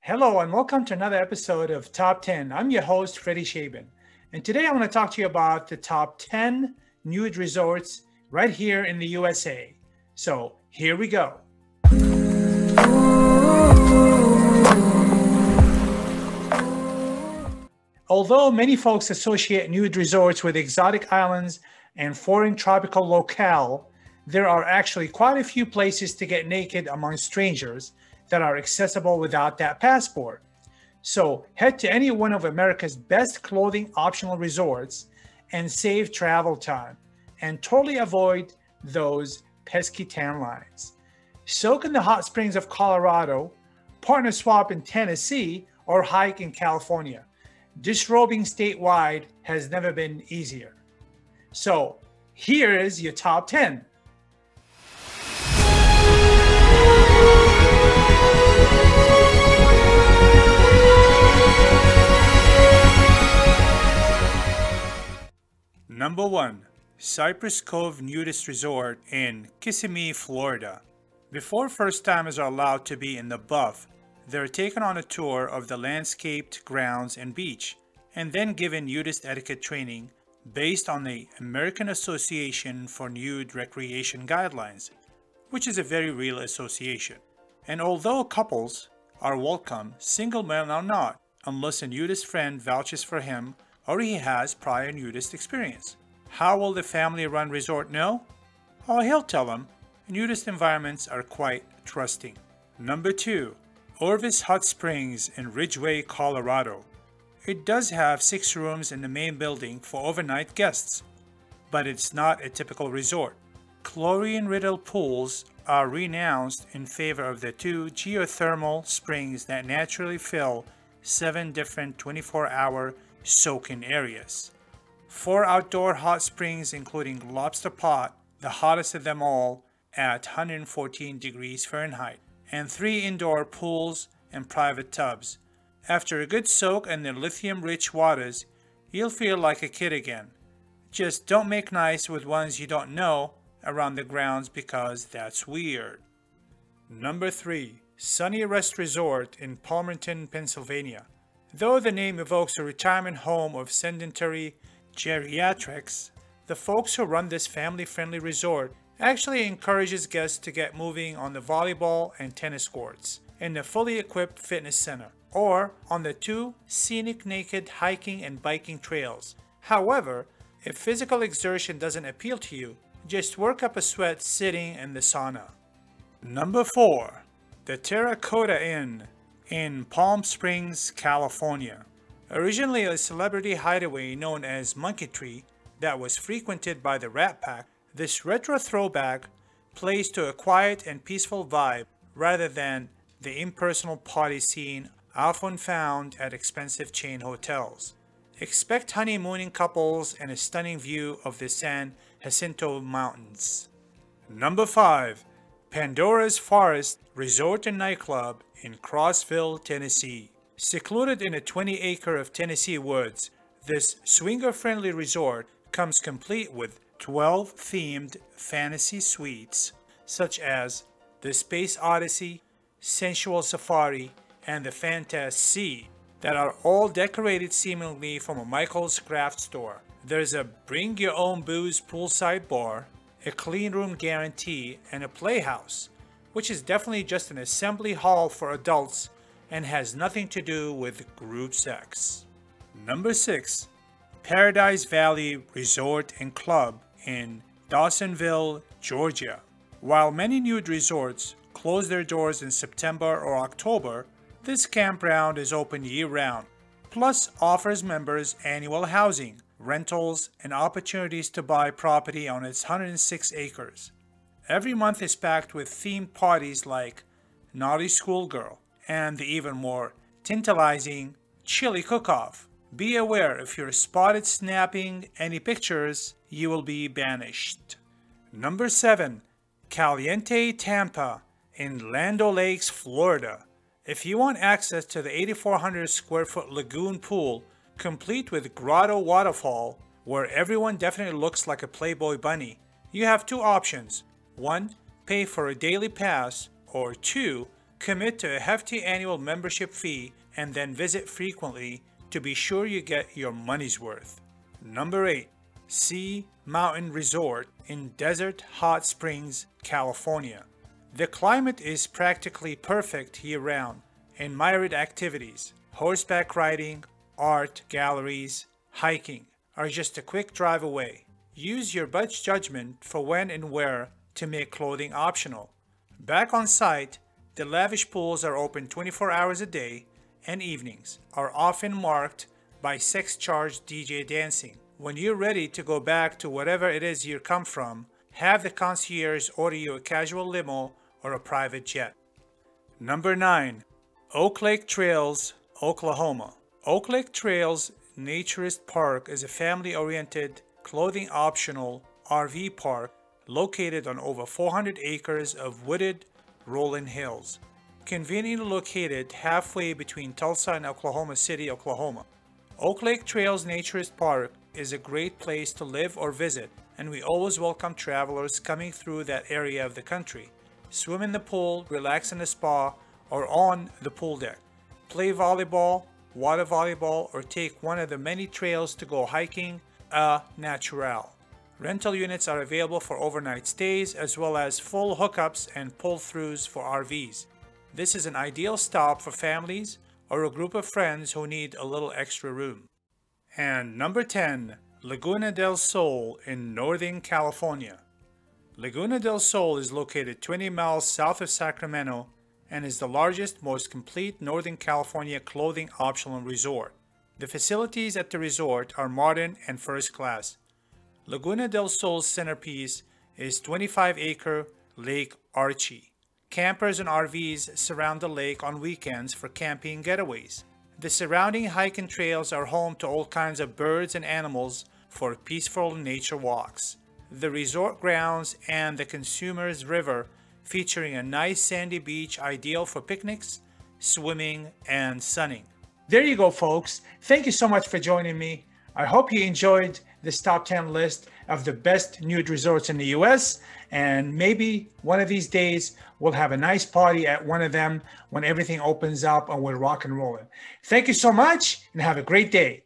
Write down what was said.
Hello and welcome to another episode of Top 10. I'm your host, Freddie Shaban. And today I want to talk to you about the top 10 nude resorts right here in the USA. So here we go. Although many folks associate nude resorts with exotic islands and foreign tropical locale, there are actually quite a few places to get naked among strangers that are accessible without that passport. So head to any one of America's best clothing optional resorts and save travel time and totally avoid those pesky tan lines. Soak in the hot springs of Colorado, partner swap in Tennessee, or hike in California. Disrobing statewide has never been easier. So here is your top 10. Number 1. Cypress Cove Nudist Resort in Kissimmee, Florida. Before first-timers are allowed to be in the buff, they're taken on a tour of the landscaped grounds and beach, and then given nudist etiquette training based on the American Association for Nude Recreation Guidelines, which is a very real association. And although couples are welcome, single men are not, unless a nudist friend vouches for him or he has prior nudist experience. How will the family-run resort know? Oh, he'll tell them. Nudist environments are quite trusting. Number 2. Orvis Hot Springs in Ridgway, Colorado. It does have 6 rooms in the main building for overnight guests, but it's not a typical resort. Chlorine-riddled pools are renounced in favor of the 2 geothermal springs that naturally fill 7 different 24-hour soak-in areas. 4 outdoor hot springs including Lobster Pot, the hottest of them all at 114 degrees Fahrenheit, and 3 indoor pools and private tubs. After a good soak in the lithium-rich waters, you'll feel like a kid again. Just don't make nice with ones you don't know around the grounds because that's weird. Number 3. Sunny Rest Resort in Palmerton, Pennsylvania. Though the name evokes a retirement home of sedentary geriatrics, the folks who run this family-friendly resort actually encourages guests to get moving on the volleyball and tennis courts, in the fully equipped fitness center, or on the 2 scenic naked hiking and biking trails. However, if physical exertion doesn't appeal to you, just work up a sweat sitting in the sauna. Number 4. The Terra Cotta Inn in Palm Springs, California. Originally a celebrity hideaway known as Monkey Tree that was frequented by the Rat Pack, this retro throwback plays to a quiet and peaceful vibe rather than the impersonal party scene often found at expensive chain hotels. Expect honeymooning couples and a stunning view of the San Jacinto Mountains. Number 5. Pandora's Forest Resort and Nightclub in Crossville, Tennessee. Secluded in a 20-acre of Tennessee woods, this swinger-friendly resort comes complete with 12 themed fantasy suites such as the Space Odyssey, Sensual Safari, and the Fantasy that are all decorated seemingly from a Michael's craft store. There's a bring your own booze poolside bar, a clean room guarantee, and a playhouse, which is definitely just an assembly hall for adults and has nothing to do with group sex. Number 6. Paradise Valley Resort and Club in Dawsonville, Georgia. While many nude resorts close their doors in September or October, this campground is open year-round, plus offers members annual housing, rentals, and opportunities to buy property on its 106 acres. Every month is packed with themed parties like Naughty Schoolgirl and the even more tantalizing Chili Cook-Off. Be aware, if you're spotted snapping any pictures, you will be banished. Number 7. Caliente, Tampa in Land O'Lakes, Florida. If you want access to the 8,400 square foot lagoon pool, complete with grotto waterfall, where everyone definitely looks like a Playboy bunny, you have 2 options. 1. Pay for a daily pass, or 2. Commit to a hefty annual membership fee and then visit frequently to be sure you get your money's worth. Number 8. Sea Mountain Resort in Desert Hot Springs, California. The climate is practically perfect year-round, and myriad activities, horseback riding, art galleries, hiking, are just a quick drive away. Use your budget judgment for when and where to make clothing optional. Back on site, the lavish pools are open 24 hours a day, and evenings are often marked by sex-charged DJ dancing. When you're ready to go back to whatever it is you come from, have the concierge order you a casual limo or a private jet. Number 9. Oaklake Trails, Oklahoma. Oaklake Trails Naturist Park is a family-oriented, clothing-optional RV park located on over 400 acres of wooded, rolling hills, conveniently located halfway between Tulsa and Oklahoma City, Oklahoma. Oaklake Trails Naturist Park is a great place to live or visit, and we always welcome travelers coming through that area of the country. Swim in the pool, relax in the spa, or on the pool deck. Play volleyball, water volleyball, or take one of the many trails to go hiking a natural. Rental units are available for overnight stays as well as full hookups and pull-throughs for RVs. This is an ideal stop for families or a group of friends who need a little extra room. And number 10, Laguna del Sol in Northern California. Laguna del Sol is located 20 miles south of Sacramento and is the largest, most complete Northern California clothing optional resort. The facilities at the resort are modern and first class. Laguna del Sol's centerpiece is 25-acre Lake Archie. Campers and RVs surround the lake on weekends for camping getaways. The surrounding hiking trails are home to all kinds of birds and animals for peaceful nature walks. The resort grounds and the Consumers River featuring a nice sandy beach ideal for picnics, swimming, and sunning. There you go, folks. Thank you so much for joining me. I hope you enjoyed this top 10 list of the best nude resorts in the US, and maybe one of these days we'll have a nice party at one of them when everything opens up and we're rock and rolling. Thank you so much and have a great day.